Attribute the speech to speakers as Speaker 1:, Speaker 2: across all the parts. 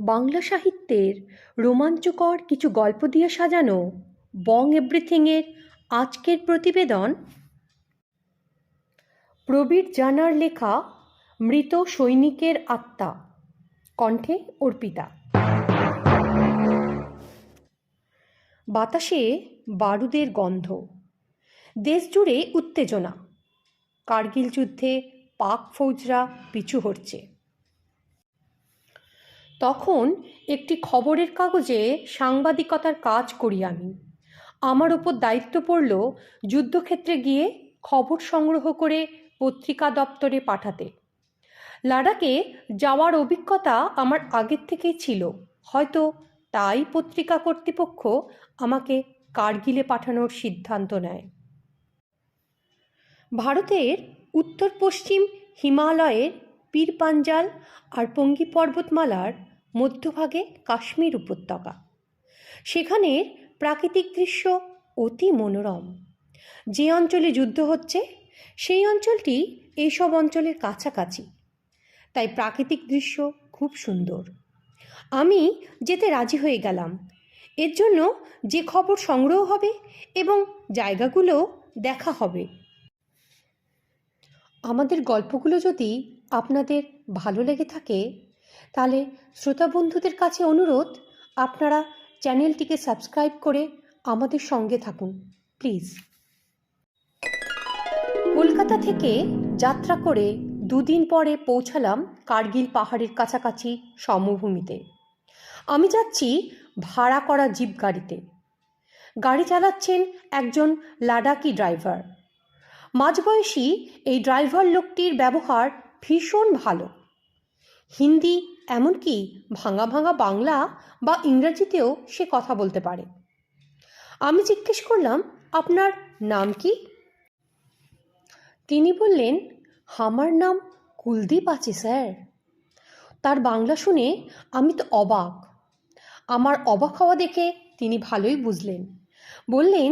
Speaker 1: বাংলা সাহিত্যের রোমাঞ্চকর কিছু গল্প দিয়ে সাজানো বং এভরিথিংয়ের আজকের প্রতিবেদন প্রবীর জানার লেখা মৃত সৈনিকের আত্মা, কণ্ঠে অর্পিতা। বাতাসে বারুদের গন্ধ, দেশ জুড়ে উত্তেজনা। কার্গিল যুদ্ধে পাক ফৌজরা পিছু হটছে। তখন একটি খবরের কাগজে সাংবাদিকতার কাজ করি আমি। আমার ওপর দায়িত্ব পড়ল যুদ্ধক্ষেত্রে গিয়ে খবর সংগ্রহ করে পত্রিকা দপ্তরে পাঠাতে। লাদাখে যাওয়ার অভিজ্ঞতা আমার আগের থেকেই ছিল, হয়তো তাই পত্রিকা কর্তৃপক্ষ আমাকে কার্গিলে পাঠানোর সিদ্ধান্ত নেয়। ভারতের উত্তর পশ্চিম হিমালয়ের পীর পাঞ্জাল আর পঙ্গি পর্বতমালার মধ্যভাগে কাশ্মীর উপত্যকা। সেখানের প্রাকৃতিক দৃশ্য অতি মনোরম। যে অঞ্চলে যুদ্ধ হচ্ছে সেই অঞ্চলটি এইসব অঞ্চলের কাছাকাছি, তাই প্রাকৃতিক দৃশ্য খুব সুন্দর। আমি যেতে রাজি হয়ে গেলাম। এর জন্য যে খবর সংগ্রহ হবে এবং জায়গাগুলো দেখা হবে। আমাদের গল্পগুলো যদি আপনাদের ভালো লেগে থাকে তাহলে শ্রোতা বন্ধুদের কাছে অনুরোধ, আপনারা চ্যানেলটিকে সাবস্ক্রাইব করে আমাদের সঙ্গে থাকুন প্লিজ। কলকাতা থেকে যাত্রা করে দুদিন পরে পৌঁছালাম কার্গিল পাহাড়ের কাছাকাছি সমভূমিতে। আমি যাচ্ছি ভাড়া করা জিপ গাড়িতে। গাড়ি চালাচ্ছেন একজন লাদাখি ড্রাইভার। মাঝবয়সী এই ড্রাইভার লোকটির ব্যবহার ভীষণ ভালো। হিন্দি, এমনকি ভাঙা ভাঙা বাংলা বা ইংরাজিতেও সে কথা বলতে পারে। আমি জিজ্ঞেস করলাম, আপনার নাম কি? তিনি বললেন, আমার নাম কুলদীপ আছে স্যার। তার বাংলা শুনে আমি তো অবাক। আমার অবাক হওয়া দেখে তিনি ভালোই বুঝলেন। বললেন,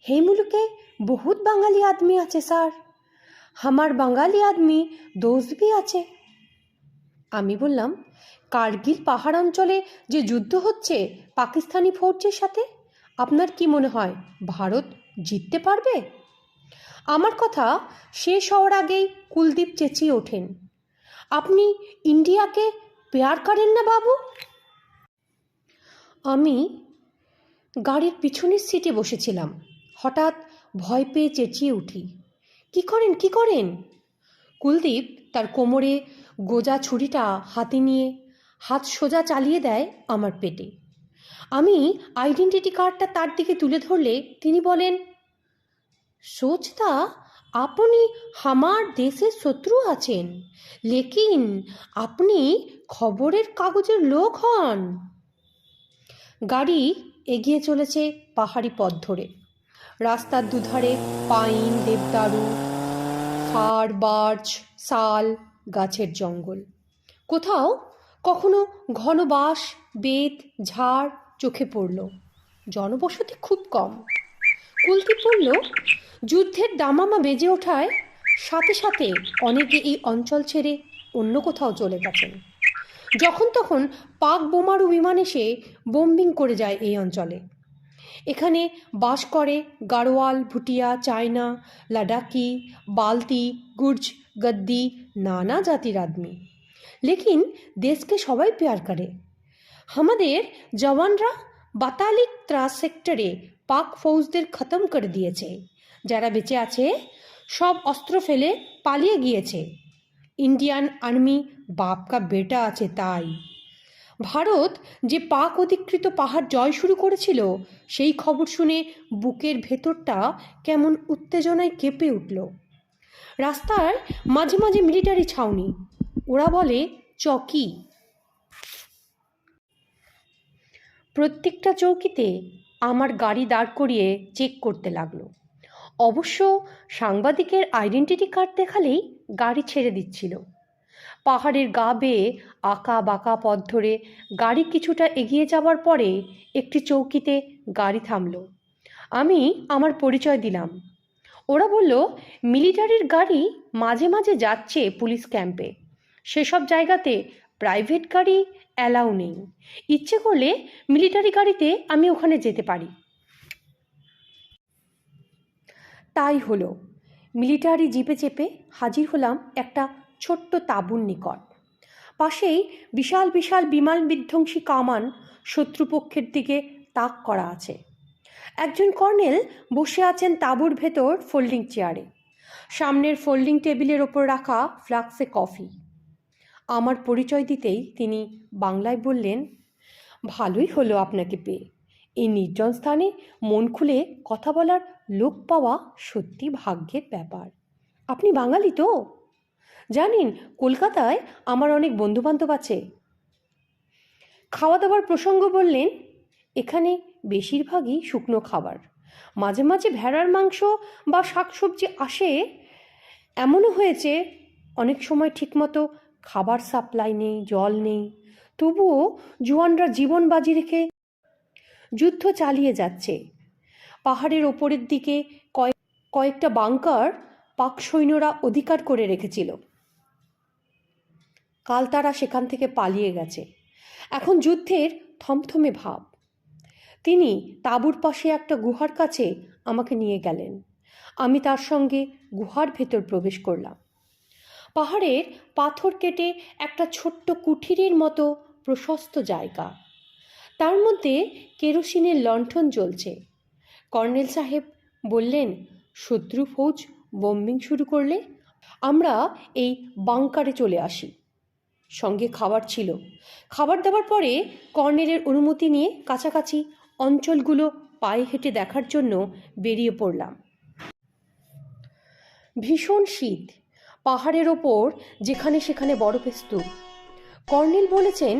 Speaker 1: हे मुल्के बहुत বাঙালি আদমি আছে স্যার, আমার বাঙালি আদমি দোস্ত भी আছে। আমি বললাম, কার্গিল পাহাড় অঞ্চলে যে যুদ্ধ হচ্ছে পাকিস্তানি ফৌজের সাথে, আপনার কি মনে হয় ভারত জিততে পারবে? আমার কথা শেষ হওয়ার আগেই কুলদীপ চেঁচিয়ে ওঠেন, আপনি ইন্ডিয়াকে প্যার করেন না বাবু? আমি গাড়ির পিছনের সিটে বসেছিলাম। হঠাৎ ভয় পেয়ে চেঁচিয়ে উঠি, কি করেন কি করেন? কুলদীপ তার কোমরে গোজা ছুরিটা হাতে নিয়ে হাত সোজা চালিয়ে দেয় আমার পেটে। আমি আইডেন্টিটি কার্ডটা তার দিকে তুলে ধরলে তিনি বলেন, সোচতা আপনি আমার দেশের শত্রু আছেন, লেকিন আপনি খবরের কাগজের লোক হন। গাড়ি এগিয়ে চলেছে পাহাড়ি পথ ধরে। রাস্তার দুধারে পাইন, দেবদারু, ফার, বার্চ, শাল গাছের জঙ্গল। কোথাও কখনো ঘন বাঁশ, বেত, ঝাড় চোখে পড়ল। জনবসতি খুব কম। কুলদীপ বলল, যুদ্ধের দামামা বেজে ওঠায় সাথে সাথে অনেকে এই অঞ্চল ছেড়ে অন্য কোথাও চলে গেছেন। যখন তখন পাক বোমারু বিমান এসে বোম্বিং করে যায় এই অঞ্চলে। এখানে বাস করে গাড়োয়াল, ভুটিয়া, চায়না, লাদাখি, বালতি, গুর্জ, গদ্দি, নানা জাতির আদমি। লেকিন দেশকে সবাই প্যার করে। আমাদের জওয়ানরা বাতালিক ত্রাস সেক্টরে পাক ফৌজদের খতম করে দিয়েছে। যারা বেঁচে আছে সব অস্ত্র ফেলে পালিয়ে গিয়েছে। ইন্ডিয়ান আর্মি বাপ কা বেটা আছে তাই। ভারত যে পাক অধিকৃত পাহাড় জয় শুরু করেছিল সেই খবর শুনে বুকের ভেতরটা কেমন উত্তেজনায় কেঁপে উঠল। রাস্তার মাঝে মাঝে মিলিটারি ছাউনি, ওরা বলে চকি। প্রত্যেকটা চৌকিতে আমার গাড়ি দাঁড় করিয়ে চেক করতে লাগলো। অবশ্য সাংবাদিকের আইডেন্টিটি কার্ড দেখালেই গাড়ি ছেড়ে দিচ্ছিল। পাহাড়ের গা বেয়ে আঁকা বাঁকা পথ ধরে গাড়ি কিছুটা এগিয়ে যাওয়ার পরে একটি চৌকিতে গাড়ি থামলো। আমি আমার পরিচয় দিলাম। ওরা বলল, মিলিটারির গাড়ি মাঝে মাঝে যাচ্ছে পুলিশ ক্যাম্পে। সেসব জায়গাতে প্রাইভেট গাড়ি অ্যালাউ নেই। ইচ্ছে করলে মিলিটারি গাড়িতে আমি ওখানে যেতে পারি। তাই হলো। মিলিটারি জিপে চেপে হাজির হলাম একটা ছোট্ট তাঁবুর নিকট। পাশেই বিশাল বিশাল বিমান বিধ্বংসী কামান শত্রুপক্ষের দিকে তাক করা আছে। একজন কর্নেল বসে আছেন তাঁবুর ভেতর ফোল্ডিং চেয়ারে। সামনের ফোল্ডিং টেবিলের ওপর রাখা ফ্লাক্সে কফি। আমার পরিচয় দিতেই তিনি বাংলায় বললেন, ভালোই হলো আপনাকে পেয়ে। এই নির্জন স্থানে মন খুলে কথা বলার লোক পাওয়া সত্যি ভাগ্যের ব্যাপার। আপনি বাঙালি তো? জানেন, কলকাতায় আমার অনেক বন্ধুবান্ধব আছে। খাওয়া দাওয়ার প্রসঙ্গ বললেন, এখানে বেশিরভাগই শুকনো খাবার। মাঝে মাঝে ভেড়ার মাংস বা শাকসবজি আসে। এমনও হয়েছে অনেক সময় ঠিকমতো খাবার সাপ্লাই নেই, জল নেই, তবুও জওয়ানরা জীবন বাজি রেখে যুদ্ধ চালিয়ে যাচ্ছে। পাহাড়ের ওপরের দিকে কয়েকটা বাংকার পাক সৈন্যরা অধিকার করে রেখেছিল। কাল তারা সেখান থেকে পালিয়ে গেছে। এখন যুদ্ধের থমথমে ভাব। তিনি তাঁবুর পাশে একটা গুহার কাছে আমাকে নিয়ে গেলেন। আমি তার সঙ্গে গুহার ভেতর প্রবেশ করলাম। পাহাড়ের পাথর কেটে একটা ছোট্ট কুঠিরের মতো প্রশস্ত জায়গা। তার মধ্যে কেরোসিনের লণ্ঠন জ্বলছে। কর্নেল সাহেব বললেন, শত্রু ফৌজ বোম্বিং শুরু করলে আমরা এই বাংকারে চলে আসি। সঙ্গে খাবার ছিল। খাবার দাবার পরে কর্নেলের অনুমতি নিয়ে কাছাকাছি অঞ্চলগুলো পায়ে হেঁটে দেখার জন্য বেরিয়ে পড়লাম। ভীষণ শীত। পাহাড়ের ওপর যেখানে সেখানে বরফের স্তূপ। কর্নেল বলেছেন,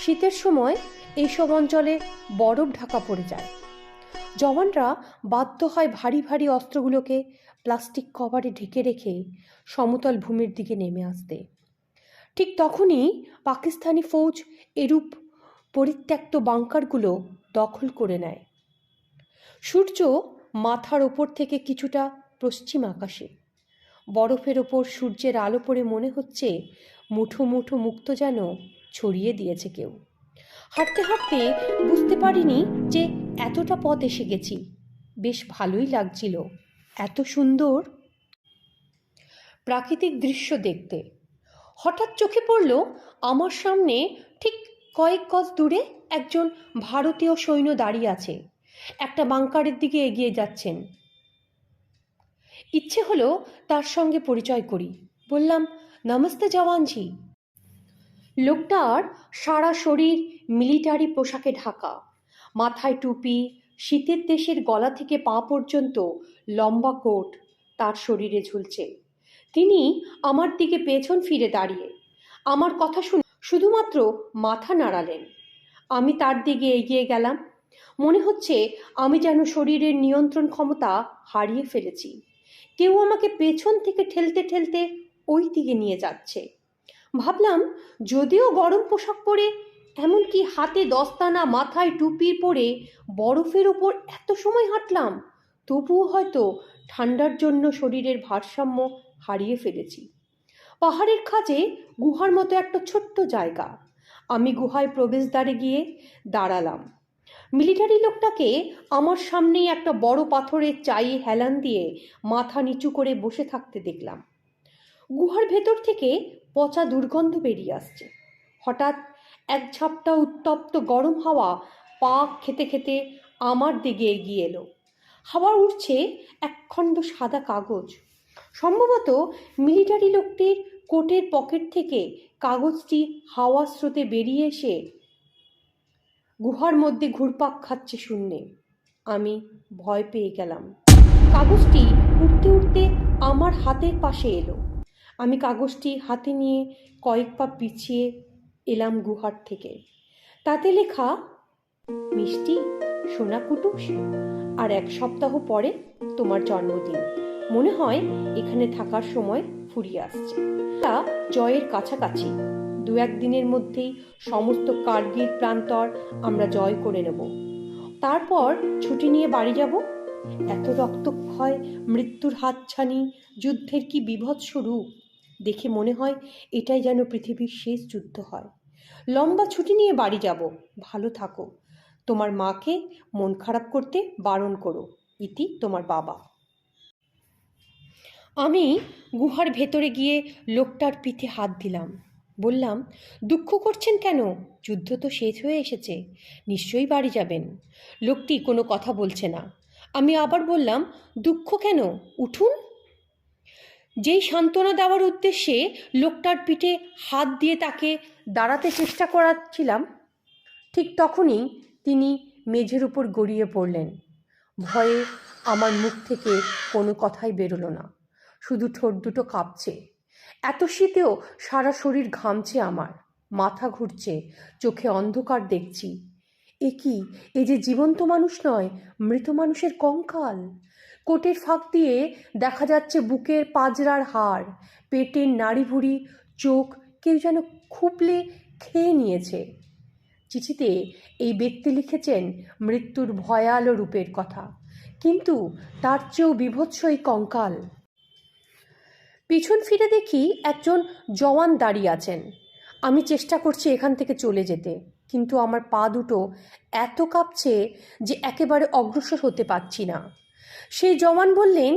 Speaker 1: শীতের সময় এইসব অঞ্চলে বরফ ঢাকা পড়ে যায়। জওয়ানরা বাধ্য হয় ভারী ভারী অস্ত্রগুলোকে প্লাস্টিক কভারে ঢেকে রেখে সমতল ভূমির দিকে নেমে আসতে। ঠিক তখনই পাকিস্তানি ফৌজ এরূপ পরিত্যক্ত বাংকারগুলো দখল করে নেয়। সূর্য মাথার ওপর থেকে কিছুটা পশ্চিম আকাশে। বরফের ওপর সূর্যের আলো পড়ে মনে হচ্ছে মুঠো মুঠো মুক্ত যেন ছড়িয়ে দিয়েছে কেউ। হাঁটতে হাঁটতে বুঝতে পারিনি যে এতটা পথ এসে গেছি। বেশ ভালোই লাগছিল, এত সুন্দর প্রাকৃতিক দৃশ্য দেখতে। হঠাৎ চোখে পড়ল আমার সামনে ঠিক কয়েক গজ দূরে একজন ভারতীয় সৈন্য দাঁড়িয়ে আছে, একটা বাংকারের দিকে এগিয়ে যাচ্ছেন। ইচ্ছে হলো তার সঙ্গে পরিচয় করি। বললাম, নমস্তে জওয়ানজি। লোকটার সারা শরীর মিলিটারি পোশাকে ঢাকা, মাথায় টুপি, শীতের দেশের গলা থেকে পা পর্যন্ত লম্বা কোট তার শরীরে ঝুলছে। তিনি আমার দিকে পেছন ফিরে দাঁড়িয়ে আমার কথা শুনে শুধুমাত্র মাথা নাড়ালেন। আমি তার দিকে এগিয়ে গেলাম। মনে হচ্ছে আমি যেন শরীরের নিয়ন্ত্রণ ক্ষমতা হারিয়ে ফেলেছি। কেউ আমাকে পেছন থেকে ঠেলতে ঠেলতে ওই দিকে নিয়ে যাচ্ছে। ভাবলাম, যদিও গরম পোশাক পরে, এমনকি হাতে দস্তানা, মাথায় টুপি পরে বরফের ওপর এত সময় হাঁটলাম, তবুও হয়তো ঠান্ডার জন্য শরীরের ভারসাম্য হারিয়ে ফেলেছি। পাহাড়ের খাঁজে গুহার মতো একটা ছোট্ট জায়গা। আমি গুহায় প্রবেশদ্বারে গিয়ে দাঁড়ালাম। মিলিটারি লোকটাকে আমার সামনেই একটা বড় পাথরের চাই হেলান দিয়ে মাথা নিচু করে বসে থাকতে দেখলাম। গুহার ভেতর থেকে পচা দুর্গন্ধ বেরিয়ে আসছে। হঠাৎ এক ঝাপটা উত্তপ্ত গরম হাওয়া পাক খেতে খেতে আমার দিকে এগিয়ে এলো। হাওয়া উঠছে একখণ্ড সাদা কাগজ। সম্ভবত মিলিটারি লোকটির কোটের পকেট থেকে কাগজটি হাওয়া স্রোতে বেরিয়ে এসে গুহার মধ্যে ঘুরপাক খাচ্ছে শূন্যে। আমি ভয় পেয়ে গেলাম। কাগজটি উঠতে উঠতে আমার হাতের পাশে এলো। আমি কাগজটি হাতে নিয়ে কয়েক পা পিছিয়ে এলাম গুহার থেকে। তাতে লেখা, মিষ্টি সোনা কুটুস, আর 1 সপ্তাহ পরে তোমার জন্মদিন। মনে হয় এখানে থাকার সময় ফুরিয়ে আসছে। তা জয়ের কাছাকাছি। 2-1 দিনের মধ্যেই সমস্ত কার্গিল প্রান্তর আমরা জয় করে নেব। তারপর ছুটি নিয়ে বাড়ি যাব। এত রক্তক্ষয়, মৃত্যুর হাতছানি, যুদ্ধের কি বীভৎস রূপ! দেখে মনে হয় এটাই যেন পৃথিবীর শেষ যুদ্ধ হয়। লম্বা ছুটি নিয়ে বাড়ি যাব। ভালো থাকো। তোমার মাকে মন খারাপ করতে বারণ করো। ইতি তোমার বাবা। আমি গুহার ভেতরে গিয়ে লোকটার পিঠে হাত দিলাম। বললাম, দুঃখ করছেন কেন? যুদ্ধ তো শেষ হয়ে এসেছে, নিশ্চয়ই বাড়ি যাবেন। লোকটি কোনো কথা বলছে না। আমি আবার বললাম, দুঃখ কেন? উঠুন। যেই সান্ত্বনা দেওয়ার উদ্দেশ্যে লোকটার পিঠে হাত দিয়ে তাকে দাঁড়াতে চেষ্টা করাচ্ছিলাম, ঠিক তখনই তিনি মেঝের উপর গড়িয়ে পড়লেন। ভয়ে আমার মুখ থেকে কোনো কথাই বেরোলো না, শুধু ঠোঁট দুটো কাঁপছে। এত শীতেও সারা শরীর ঘামছে আমার, মাথা ঘুরছে, চোখে অন্ধকার দেখছি। এ কি? এ যে জীবন্ত মানুষ নয়, মৃত মানুষের কঙ্কাল। কোটের ফাঁক দিয়ে দেখা যাচ্ছে বুকের পাজরার হাড়, পেটের নাড়িভুড়ি, চোখ কেউ যেন খুবলে খেয়ে নিয়েছে। চিঠিতে এই ব্যক্তি লিখেছেন মৃত্যুর ভয়ালো রূপের কথা, কিন্তু তার চেয়েও বিভৎস এই কঙ্কাল। পিছন ফিরে দেখি একজন জওয়ান দাঁড়িয়ে আছেন। আমি চেষ্টা করছি এখান থেকে চলে যেতে, কিন্তু আমার পা দুটো এত কাঁপছে যে একেবারে অগ্রসর হতে পারছি না। সেই জওয়ান বললেন,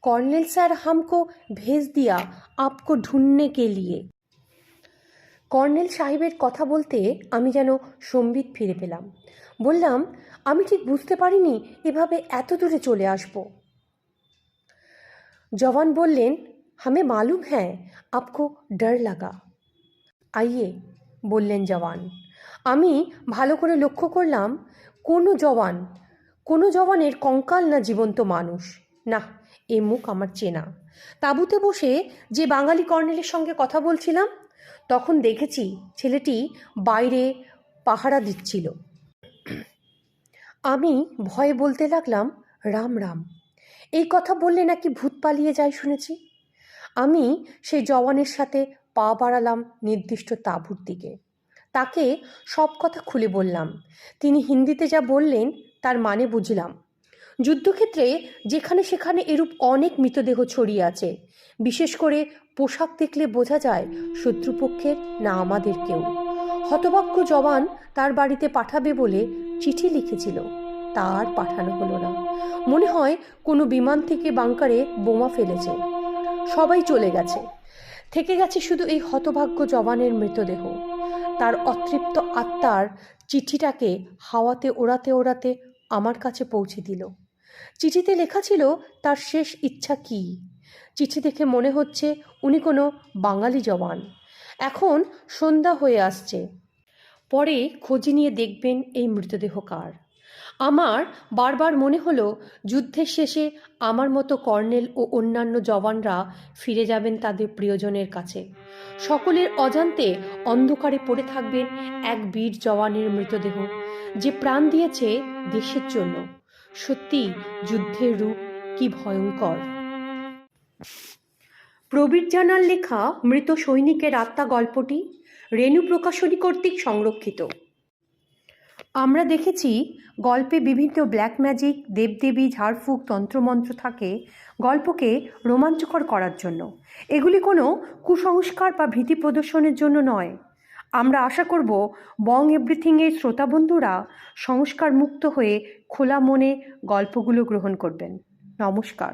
Speaker 1: কর্নেল স্যার হামকো ভেজ দিয়া আপকো ঢুঁড়নে কে লিয়ে। কর্নেল সাহেবের কথা বলতে আমি যেন সম্বিত ফিরে পেলাম। বললাম, আমি ঠিক বুঝতে পারিনি এভাবে এত দূরে চলে আসব। জওয়ান বললেন, हमें मालूम है आपको डर लगा। आइए, বললেন জওয়ান। আমি ভালো করে লক্ষ্য করলাম কোনো জওয়ানের কঙ্কাল না জীবন্ত মানুষ। না, এ মুখ আমার চেনা। তাঁবুতে বসে যে বাঙালি কর্নেলের সঙ্গে কথা বলছিলাম, তখন দেখেছি ছেলেটি বাইরে পাহারা দিচ্ছিল। আমি ভয়ে বলতে লাগলাম, রাম রাম। এই কথা বললে নাকি ভূত পালিয়ে যায় শুনেছি। আমি সেই জওয়ানের সাথে পা বাড়ালাম নির্দিষ্ট তাঁবুর দিকে। তাকে সব কথা খুলে বললাম। তিনি হিন্দিতে যা বললেন তার মানে বুঝলাম। যুদ্ধক্ষেত্রে যেখানে সেখানে এরূপ অনেক মৃতদেহ ছড়িয়ে আছে। বিশেষ করে পোশাক দেখলে বোঝা যায় শত্রুপক্ষের না আমাদের কেউ। হতভাগ্য জওয়ান তার বাড়িতে পাঠাবে বলে চিঠি লিখেছিল, তার পাঠানো হলো না। মনে হয় কোনো বিমান থেকে বাংকারে বোমা ফেলেছে। সবাই চলে গেছে, থেকে গেছে শুধু এই হতভাগ্য জওয়ানের মৃতদেহ। তার অতৃপ্ত আত্মার চিঠিটাকে হাওয়াতে ওড়াতে ওড়াতে আমার কাছে পৌঁছে দিল। চিঠিতে লেখা ছিল তার শেষ ইচ্ছা কী। চিঠি দেখে মনে হচ্ছে উনি কোনো বাঙালি জওয়ান। এখন সন্ধ্যা হয়ে আসছে, পরে খোঁজ নিয়ে দেখবেন এই মৃতদেহ কার। আমার বারবার মনে হলো যুদ্ধের শেষে আমার মতো কর্নেল ও অন্যান্য জওয়ানরা ফিরে যাবেন তাদের প্রিয়জনের কাছে। সকলের অজান্তে অন্ধকারে পড়ে থাকবেন এক বীর জওয়ানের মৃতদেহ, যে প্রাণ দিয়েছে দেশের জন্য। সত্যি যুদ্ধের রূপ কি ভয়ঙ্কর। প্রবীর জানার লেখা মৃত সৈনিকের আত্মা গল্পটি রেণু প্রকাশনী কর্তৃক সংরক্ষিত। আমরা দেখেছি গল্পে বিভিন্ন ব্ল্যাক ম্যাজিক, দেবদেবী, ঝাড়ফুঁক, তন্ত্রমন্ত্র থাকে গল্পকে রোমাঞ্চকর করার জন্য। এগুলি কোনো কুসংস্কার বা ভীতি প্রদর্শনের জন্য নয়। আমরা আশা করব বং এভরিথিংয়ের শ্রোতা বন্ধুরা সংস্কার মুক্ত হয়ে খোলা মনে গল্পগুলো গ্রহণ করবেন। নমস্কার।